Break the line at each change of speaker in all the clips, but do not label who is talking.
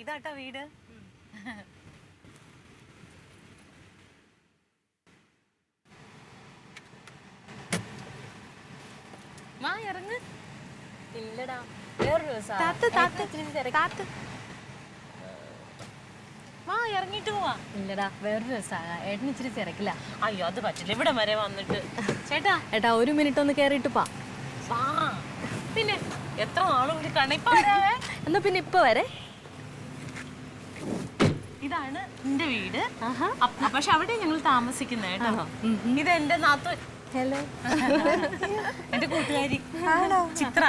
ഇതാട്ടാ വീട്. വാ ഇറങ്ങ്.
ഇല്ലടാ വേറൊരു
വാ ഇറങ്ങിട്ട് പോവാ.
ഇല്ലടാ വേറൊരു രസാണ്. ഏട്ടന് ഇച്ചിരി തിരക്കില്ല.
അയ്യോ അത് പറ്റില്ല, ഇവിടെ വരെ വന്നിട്ട്. ചേട്ടാ
ഏട്ടാ ഒരു മിനിറ്റ് ഒന്ന് കേറിയിട്ട് വാ.
പിന്നെ എത്ര നാളും കൂടി കണിപ്പാ.
എന്നാ പിന്നെ ഇപ്പൊ വരെ.
ഇതാണ് എന്റെ വീട്. പക്ഷെ അവിടെ ഞങ്ങൾ താമസിക്കുന്ന കേട്ടോ. ഇത് എന്റെ നാത്തു.
ഹലോ.
എന്റെ കൂട്ടുകാരി ചിത്ര.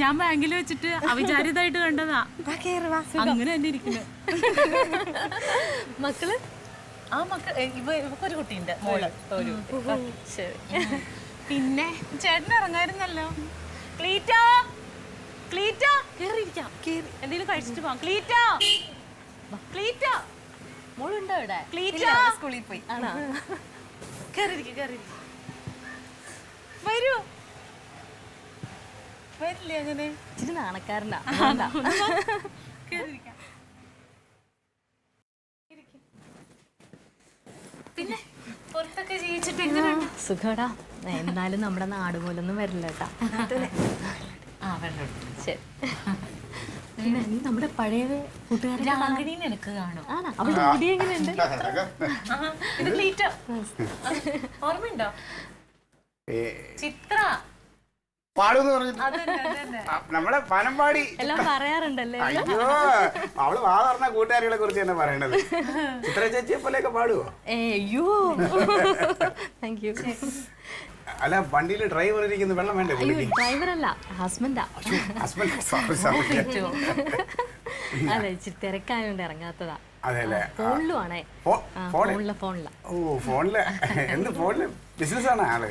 ഞാൻ ബാങ്കിൽ വെച്ചിട്ട് അവിചാരിതായിട്ട് കണ്ടതാ. അങ്ങനെ തന്നെ ഇരിക്കുന്നു.
മക്കള്
ആ മക്കൾ ഇവക്കൊരു കുട്ടിയുണ്ട്, മോള്.
ശരി.
പിന്നെ ചേട്ടൻ ഇറങ്ങായിരുന്നല്ലോ. ക്ലീറ്റാ ക്ലീറ്റാ കേറിയിരിക്കാം. എന്തെങ്കിലും കഴിച്ചിട്ട് പോവാം. ക്ലീറ്റാ ക്ലീറ്റാ
മോളുണ്ടോ ഇവിടെ?
ക്ലീറ്റാ
സ്കൂളിൽ പോയി.
ആണോ? കേറിയിരിക്കും. വരൂ. വരില്ലേ അങ്ങനെ?
ഇച്ചിരി നാണക്കാരനാ.
പിന്നെ പുറത്തൊക്കെ ജീവിച്ചിട്ട് എങ്ങനെയുണ്ട്?
സുഖടാ. എന്നാലും നമ്മുടെ നാട് പോലൊന്നും വരില്ല കേട്ടാ. ശരി. പിന്നെ നമ്മുടെ പഴയ കൂട്ടുകാരെ
എനിക്ക് കാണും.
ആണോ? അവളുടെ മുടി എങ്ങനെയുണ്ട്?
ഓർമ്മയുണ്ടോ? ചിത്ര
പാടുന്ന് പറഞ്ഞു നമ്മളെ പനമ്പാടി
എല്ലാം പറയാറുണ്ടല്ലേ?
അയ്യോ അവള് വാ പറഞ്ഞ കൂട്ടുകാരികളെ കുറിച്ച് തന്നെ പറയണത്. ചിത്ര ചേച്ചിയെ പോലെയൊക്കെ പാടുവോ?
അയ്യോ താങ്ക് യു.
അല്ല വണ്ടിയിൽ ഡ്രൈവർ ഇരിക്കുന്ന വെള്ളം വേണ്ടേ?
ഡ്രൈവർ അല്ല, ഹസ്ബൻഡാ. അതെ ഇച്ചിരി തിരക്കായോണ്ട് ഇറങ്ങാത്തതാ.
അതെല്ലേ?
ഫോണിലും ആണേ. ഫോണില
ഓ ഫോണില് എന്ത് ഫോണില് ബിസിനസ് ആണ് ആള്.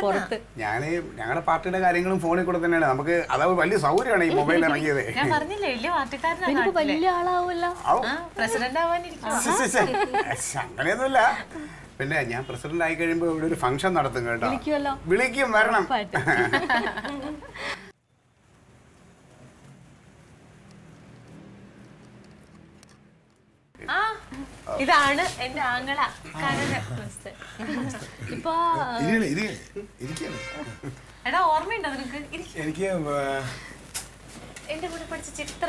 പുറത്ത്
ഞാന് ഞങ്ങളുടെ പാർട്ടിയുടെ കാര്യങ്ങളും ഫോണിൽ കൂടെ തന്നെയാണ്. നമുക്ക് അത് വലിയ സൗകര്യമാണ് ഈ മൊബൈൽ ഇറങ്ങിയത്.
ഞാൻ പറഞ്ഞില്ലേ വലിയ പാർട്ടിക്കാരനാണ്.
വലിയ ആളാവൂല്ലോ.
പ്രസിഡന്റ്
അങ്ങനെയൊന്നുമില്ല. പിന്നെ ഞാൻ പ്രസിഡന്റ് ആയി കഴിയുമ്പോ ഇവിടെ ഒരു ഫംഗ്ഷൻ നടത്തും കേട്ടോ. വിളിക്കും, വരണം.
ഇതാണ് എന്റെ ആങ്ങള.
ഇപ്പൊ
എടാ ഓർമ്മയുണ്ടോ നിനക്ക്?
എനിക്ക്
എന്റെ കൂടെ പഠിച്ച ചിത്ര.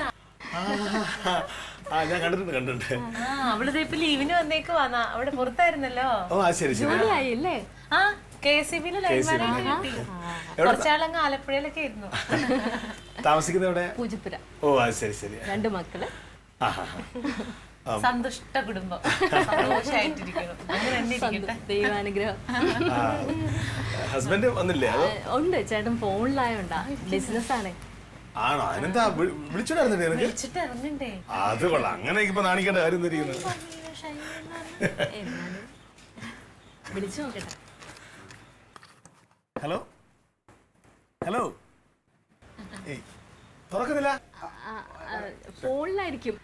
ഞാൻ കണ്ടിട്ടുണ്ട്.
അവളിത് ഇപ്പൊ ലീവിന് വന്നേക്ക് വന്നാ. അവിടെ പുറത്തായിരുന്നല്ലോ.
ജോലിയായില്ലേ?
ആ KCB-ല് ലൈൻമാനായിട്ട് കിട്ടി. കുറച്ചാളങ്ങ് ആലപ്പുഴയിലൊക്കെ ആയിരുന്നു.
താമസിക്കുന്നത്
പൂജപ്പുര.
ഓ ശരി ശരി.
2 മക്കള്.
സന്തുഷ്ട കുടുംബം. സന്തോഷായിട്ടിരിക്കണം. അങ്ങനെ തന്നെ ഇരിക്കട്ടെ.
ദൈവാനുഗ്രഹം.
ഹസ്ബൻഡ് വന്നില്ലേ?
ഉണ്ട്, ചേട്ടൻ ഫോണിലായോണ്ടാ. ബിസിനസ് ആണ്.
ആണോ? അതിനെന്താ
വിളിച്ചിട്ട് ഇറങ്ങണ്ടേ?
അത് കൊള്ളാം. അങ്ങനെ ഇപ്പൊ നാണിക്കേണ്ട കാര്യം തിരിക്കുന്നത്.
വിളിച്ചു നോക്കട്ടെ.
Hello hello. തുറക്കുന്നില്ല.
ഫോണിലായിരിക്കും.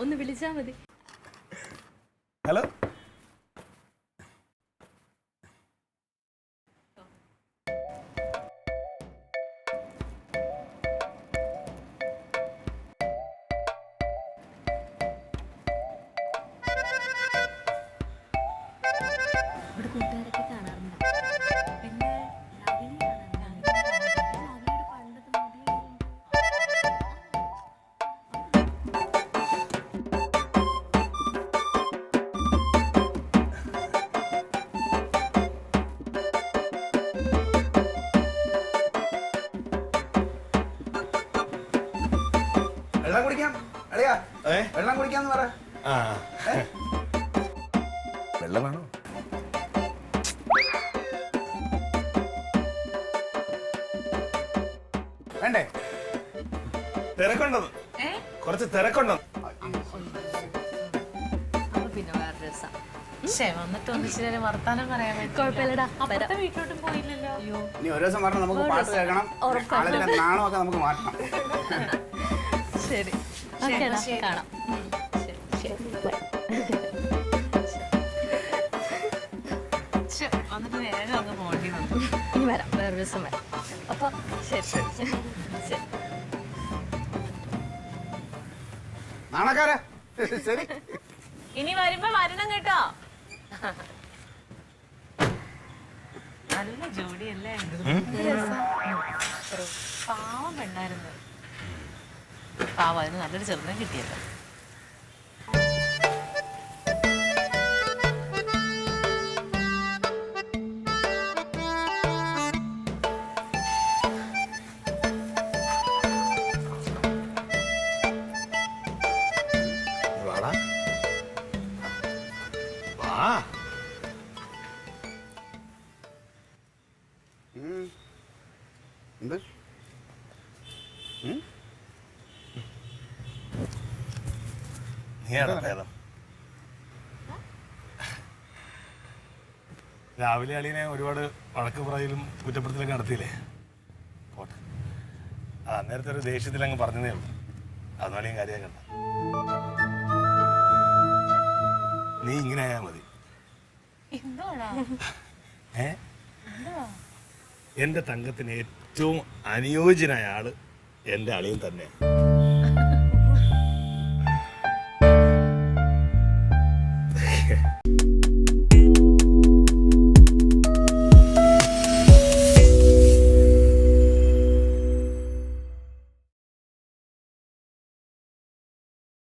ഒന്ന് വിളിച്ചാ മതി.
ഹലോ.
ഇവിടെ കൂട്ടുകാരൊക്കെ കാണാറുണ്ട്.
വെള്ളം കുടിക്കാം അളിയാ. വെള്ളം കുടിക്കാന്ന് പറ. വെള്ളം വേണോ? വേണ്ടേ? തിരക്കുണ്ടെന്ന്, കുറച്ച് തിരക്കുണ്ടെന്ന്.
പിന്നെ വേറെ രസം.
വന്നിട്ട് ഒന്നിച്ചിരി വർത്താനം പറയാൻ
കുഴപ്പമില്ലടാ.
അപ്പുറത്തെ വീട്ടിലോട്ട് പോയില്ലല്ലോ.
ഇനി ഒരു ദിവസം പറഞ്ഞാൽ നമുക്ക് പാട്ട് കേൾക്കണം. ആളുടെ നാണമൊക്കെ നമുക്ക് മാറ്റണം.
ശരി കാണാം.
വന്നിട്ട് വേഗം അങ്ങ് പോകേണ്ടി വന്നു.
ഇനി വരാം, വേറെ ദിവസം വരാം. അപ്പൊ ശരി ശരി ശരി.
നാണക്കാരാ ശരി.
ഇനി വരുമ്പോ വരണം കേട്ടോ. നല്ല ജോഡിയല്ലേ? പാവം പെണ്ണായിരുന്നു. പാവം, അതിന് നല്ലൊരു ചെറുതം കിട്ടിയല്ലോ.
എന്ത്
നീയാണോ ഭേദം? രാവിലെ അളിയനെ ഒരുപാട് വഴക്ക് പറയലും കുറ്റപ്പെടുത്തലൊക്കെ നടത്തിയില്ലേ? പോട്ടെ, അന്നേരത്തെ ഒരു ദേഷ്യത്തിൽ അങ്ങ് പറഞ്ഞതേ ഉള്ളൂ. അതൊന്നും അളിയൻ കാര്യമാക്കണ്ട. നീ ഇങ്ങനെ ആയാൽ മതി. എന്റെ തങ്കത്തിന് ഏറ്റവും അനുയോജ്യനായ ആള് എന്റെ അളിയൻ തന്നെയാണ്.